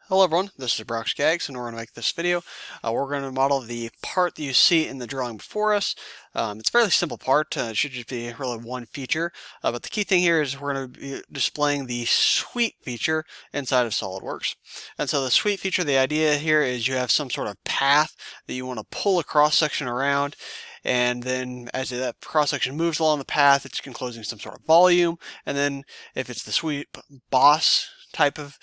Hello everyone, this is Brox Gags, and we're going to make this video. We're going to model the part that you see in the drawing before us. It's a fairly simple part. It should just be really one feature. But the key thing here is we're going to be displaying the sweep feature inside of SolidWorks. And so the sweep feature, the idea here is you have some sort of path that you want to pull a cross-section around. And then as that cross-section moves along the path, it's enclosing some sort of volume. And then if it's the sweep boss type of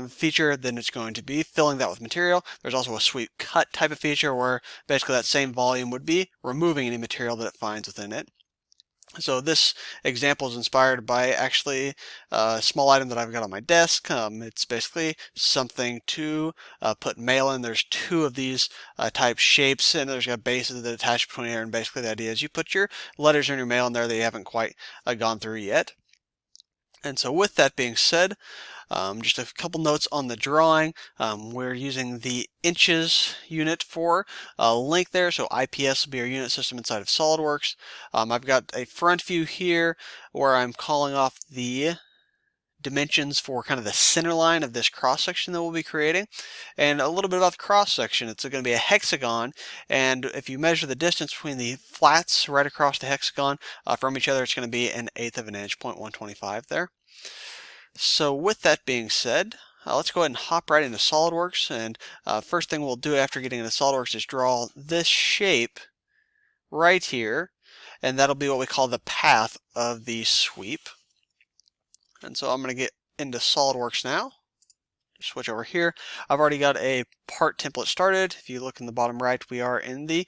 feature, then it's going to be filling that with material. There's also a sweep cut type of feature where basically that same volume would be removing any material that it finds within it. So this example is inspired by actually a small item that I've got on my desk. It's basically something to put mail in. There's two of these type shapes, and there's a base that attach between here, and basically the idea is you put your letters in your mail in there that you haven't quite gone through yet. And so with that being said, just a couple notes on the drawing. We're using the inches unit for length there, so IPS will be our unit system inside of SolidWorks. I've got a front view here where I'm calling off the dimensions for kind of the center line of this cross section that we'll be creating. And a little bit about the cross section. It's going to be a hexagon, and if you measure the distance between the flats right across the hexagon from each other, it's going to be 1/8 of an inch, 0.125 there. So with that being said, let's go ahead and hop right into SolidWorks. And first thing we'll do after getting into SolidWorks is draw this shape right here, and that'll be what we call the path of the sweep. And so I'm going to get into SolidWorks now. Switch over here. I've already got a part template started. If you look in the bottom right, we are in the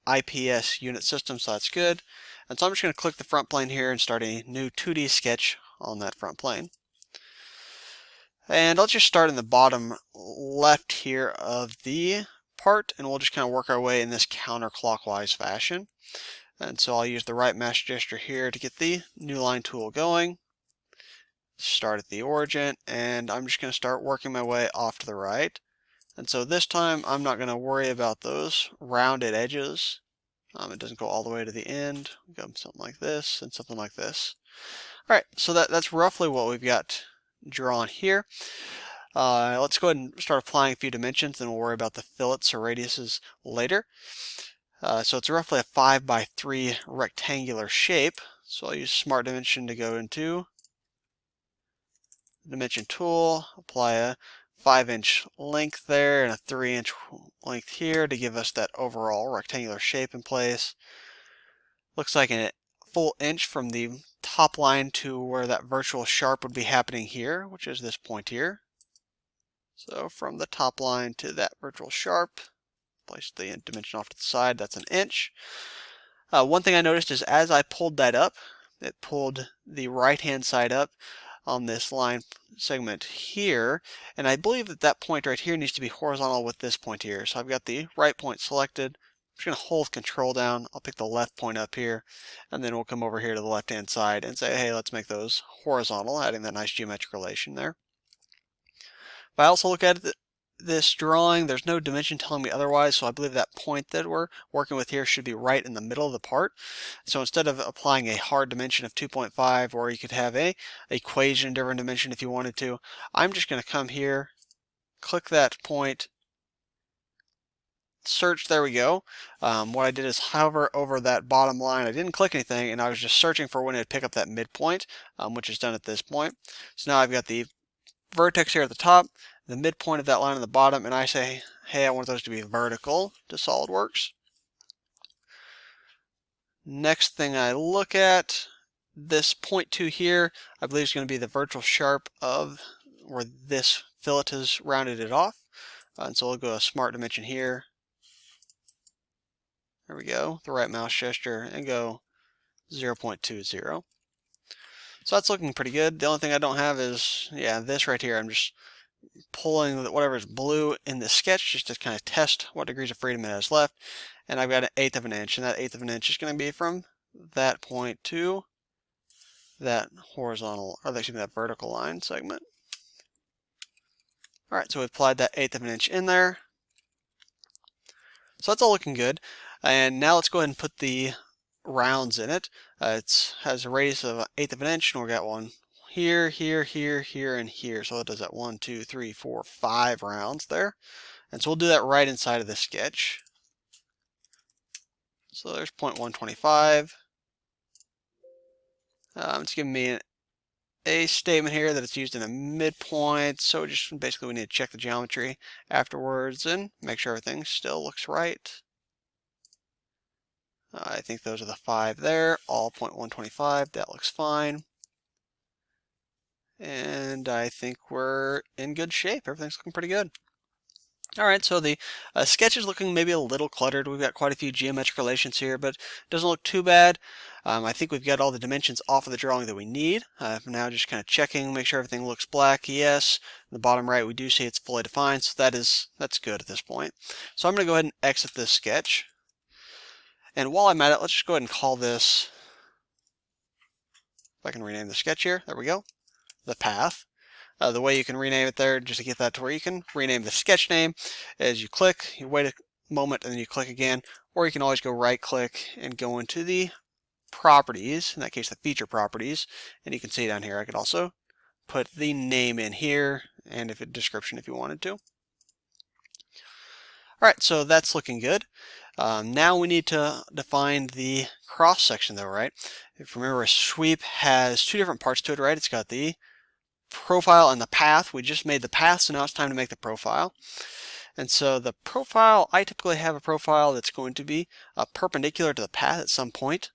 IPS unit system, so that's good. And so I'm just going to click the front plane here and start a new 2D sketch on that front plane. And let's just start in the bottom left here of the part, and we'll just kind of work our way in this counterclockwise fashion. And so I'll use the right mouse gesture here to get the new line tool going. Start at the origin, and I'm just going to start working my way off to the right. And so this time I'm not going to worry about those rounded edges. It doesn't go all the way to the end. We've got something like this and something like this. All right, so that's roughly what we've got drawn here. Let's go ahead and start applying a few dimensions, then we'll worry about the fillets or radiuses later. So it's roughly a 5x3 rectangular shape. So I'll use Smart Dimension to go into Dimension tool, apply a 5-inch length there and a 3-inch length here to give us that overall rectangular shape in place. Looks like a full inch from the top line to where that virtual sharp would be happening here, which is this point here. So from the top line to that virtual sharp, place the dimension off to the side, that's 1 inch. One thing I noticed is as I pulled that up, it pulled the right-hand side up on this line segment here, and I believe that that point right here needs to be horizontal with this point here. So I've got the right point selected. I'm just going to hold Control down. I'll pick the left point up here, and then we'll come over here to the left-hand side and say, hey, let's make those horizontal, adding that nice geometric relation there. If I also look at this drawing, there's no dimension telling me otherwise, so I believe that point that we're working with here should be right in the middle of the part. So instead of applying a hard dimension of 2.5, or you could have a equation different dimension if you wanted to, I'm just going to come here, click that point, search, there we go. What I did is hover over that bottom line. I didn't click anything, and I was just searching for when it'd pick up that midpoint, which is done at this point. So now I've got the vertex here at the top, the midpoint of that line at the bottom, and I say, hey, I want those to be vertical to SolidWorks. Next thing I look at, this 0.2 here, I believe is going to be the virtual sharp of where this fillet has rounded it off. And so we'll go a Smart Dimension here. There we go, the right mouse gesture, and go 0.20. So that's looking pretty good. The only thing I don't have is, this right here. I'm just pulling whatever is blue in the sketch just to kind of test what degrees of freedom it has left. And I've got 1/8 of an inch, and that 1/8 of an inch is going to be from that point to that horizontal, or excuse me, that vertical line segment. All right, so we've applied that 1/8 of an inch in there. So that's all looking good. And now let's go ahead and put the rounds in it. It has a radius of 1/8 of an inch, and we've got one here, here, here, here, and here. So it does that 1, 2, 3, 4, 5 rounds there. And so we'll do that right inside of the sketch. So there's 0.125. It's giving me a statement here that it's used in a midpoint. So just basically we need to check the geometry afterwards and make sure everything still looks right. I think those are the 5 there, all 0.125. That looks fine. And I think we're in good shape. Everything's looking pretty good. All right, so the sketch is looking maybe a little cluttered. We've got quite a few geometric relations here, but it doesn't look too bad. I think we've got all the dimensions off of the drawing that we need. Now just kind of checking, make sure everything looks black. Yes, in the bottom right we do see it's fully defined, so that's good at this point. So I'm going to go ahead and exit this sketch. And while I'm at it, let's just go ahead and call this, if I can rename the sketch here, there we go, the path. The way you can rename it there, just to get that to where you can rename the sketch name, is you click, you wait a moment, and then you click again, or you can always go right click and go into the properties, in that case the feature properties, and you can see down here I could also put the name in here and a description if you wanted to. Alright, so that's looking good. Now we need to define the cross section though, right? If you remember, a sweep has 2 different parts to it, right? It's got the profile and the path. We just made the path, so now it's time to make the profile. And so the profile, I typically have a profile that's going to be perpendicular to the path at some point.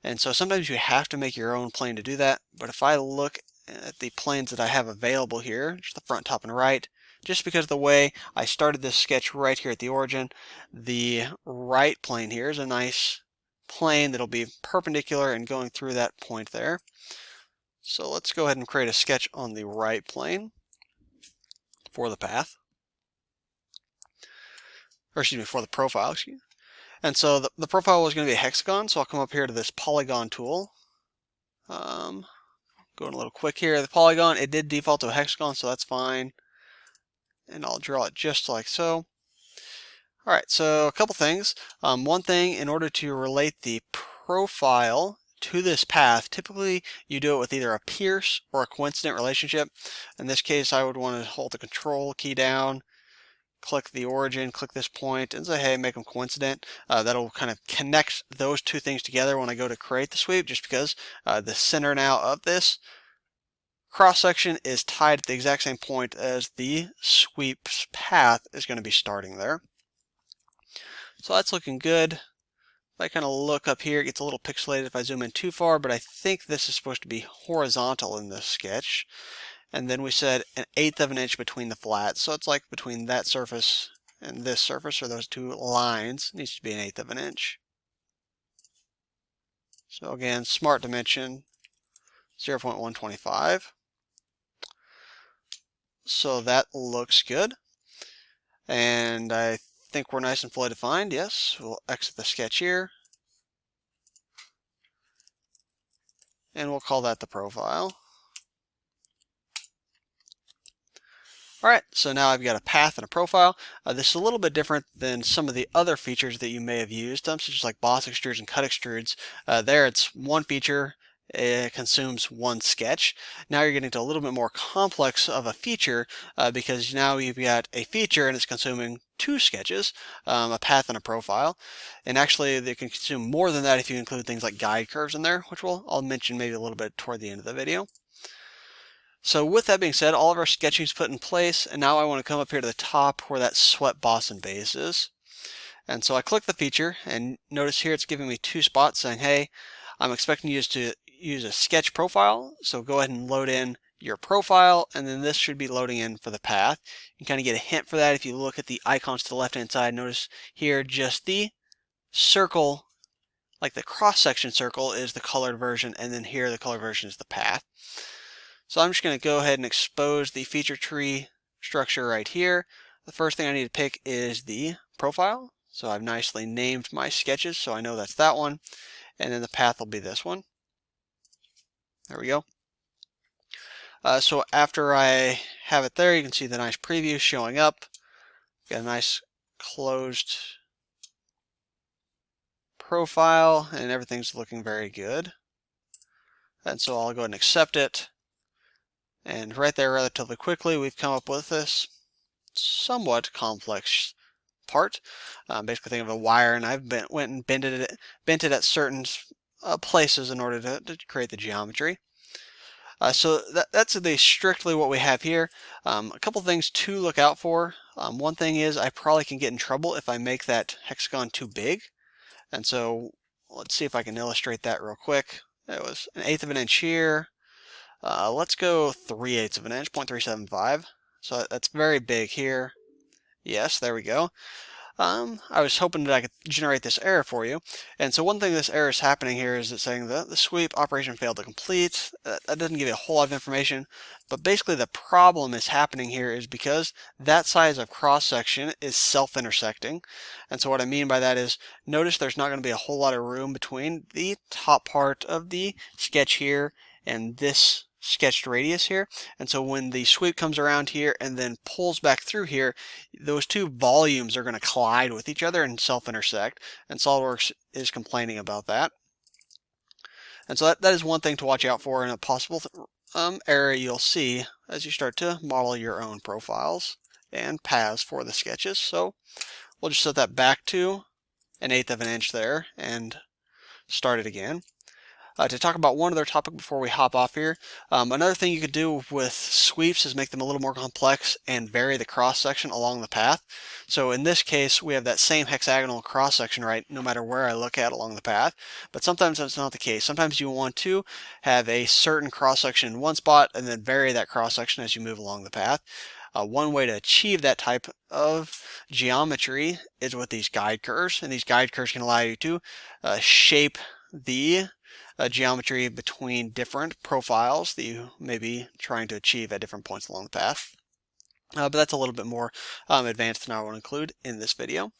And so sometimes you have to make your own plane to do that. But if I look at the planes that I have available here, just the front, top, and right, just because of the way I started this sketch right here at the origin, the right plane here is a nice plane that'll be perpendicular and going through that point there. So let's go ahead and create a sketch on the right plane for the path. Or excuse me, for the profile, excuse me. And so the profile was going to be a hexagon, so I'll come up here to this polygon tool. Going a little quick here. The polygon, it did default to a hexagon, so that's fine. And I'll draw it just like so. Alright, so a couple things. One thing, in order to relate the profile to this path, typically you do it with either a pierce or a coincident relationship. In this case, I would want to hold the control key down, click the origin, click this point, and say, hey, make them coincident. That'll kind of connect those two things together when I go to create the sweep, just because the center now of this cross-section is tied at the exact same point as the sweep's path is going to be starting there. So that's looking good. If I kind of look up here, it gets a little pixelated if I zoom in too far, but I think this is supposed to be horizontal in this sketch. And then we said 1/8 of an inch between the flats. So it's like between that surface and this surface, or those two lines, it needs to be 1/8 of an inch. So again, smart dimension, 0.125. So that looks good. And I think we're nice and fully defined. Yes, we'll exit the sketch here. And we'll call that the profile. Alright, so now I've got a path and a profile. This is a little bit different than some of the other features that you may have used, such as like boss extrudes and cut extrudes. There it's one feature, it consumes one sketch. Now you're getting to a little bit more complex of a feature because now you've got a feature and it's consuming 2 sketches, a path and a profile. And actually they can consume more than that if you include things like guide curves in there, which I'll mention maybe a little bit toward the end of the video. So with that being said, all of our sketching is put in place, and now I want to come up here to the top where that swept boss and base is. And so I click the feature, and notice here it's giving me 2 spots saying, hey, I'm expecting you to use a sketch profile, so go ahead and load in your profile, and then this should be loading in for the path. You can kind of get a hint for that if you look at the icons to the left-hand side. Notice here just the circle, like the cross-section circle, is the colored version, and then here the colored version is the path. So I'm just going to go ahead and expose the feature tree structure right here. The first thing I need to pick is the profile. So I've nicely named my sketches, so I know that's that one. And then the path will be this one. There we go. So after I have it there, you can see the nice preview showing up. Got a nice closed profile, and everything's looking very good. And so I'll go ahead and accept it. And right there, relatively quickly, we've come up with this somewhat complex part. Basically, think of a wire, and I've went and bent it at certain places in order to create the geometry. So that's strictly what we have here. A couple things to look out for. One thing is I probably can get in trouble if I make that hexagon too big. And so let's see if I can illustrate that real quick. It was 1/8 of an inch here. Let's go 3/8 of an inch, 0.375. So that's very big here. Yes, there we go. I was hoping that I could generate this error for you. And so one thing this error is happening here is it's saying that the sweep operation failed to complete. That doesn't give you a whole lot of information, but basically the problem is happening here is because that size of cross-section is self-intersecting. And so what I mean by that is, notice there's not going to be a whole lot of room between the top part of the sketch here and this sketched radius here. And so when the sweep comes around here and then pulls back through here, those two volumes are going to collide with each other and self-intersect, and SolidWorks is complaining about that. And so that is one thing to watch out for, and a possible error you'll see as you start to model your own profiles and paths for the sketches. So we'll just set that back to 1/8 of an inch there and start it again. To talk about one other topic before we hop off here, another thing you could do with sweeps is make them a little more complex and vary the cross-section along the path. So in this case, we have that same hexagonal cross-section, right, no matter where I look at along the path, but sometimes that's not the case. Sometimes you want to have a certain cross-section in one spot and then vary that cross-section as you move along the path. One way to achieve that type of geometry is with these guide curves, and these guide curves can allow you to shape the geometry between different profiles that you may be trying to achieve at different points along the path. But that's a little bit more advanced than I want to include in this video.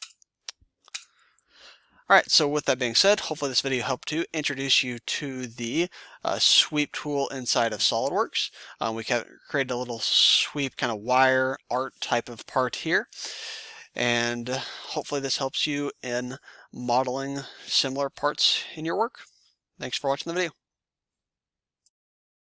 Alright, so with that being said, hopefully this video helped to introduce you to the sweep tool inside of SolidWorks. We created a little sweep kind of wire art type of part here. And hopefully this helps you in modeling similar parts in your work. Thanks for watching the video.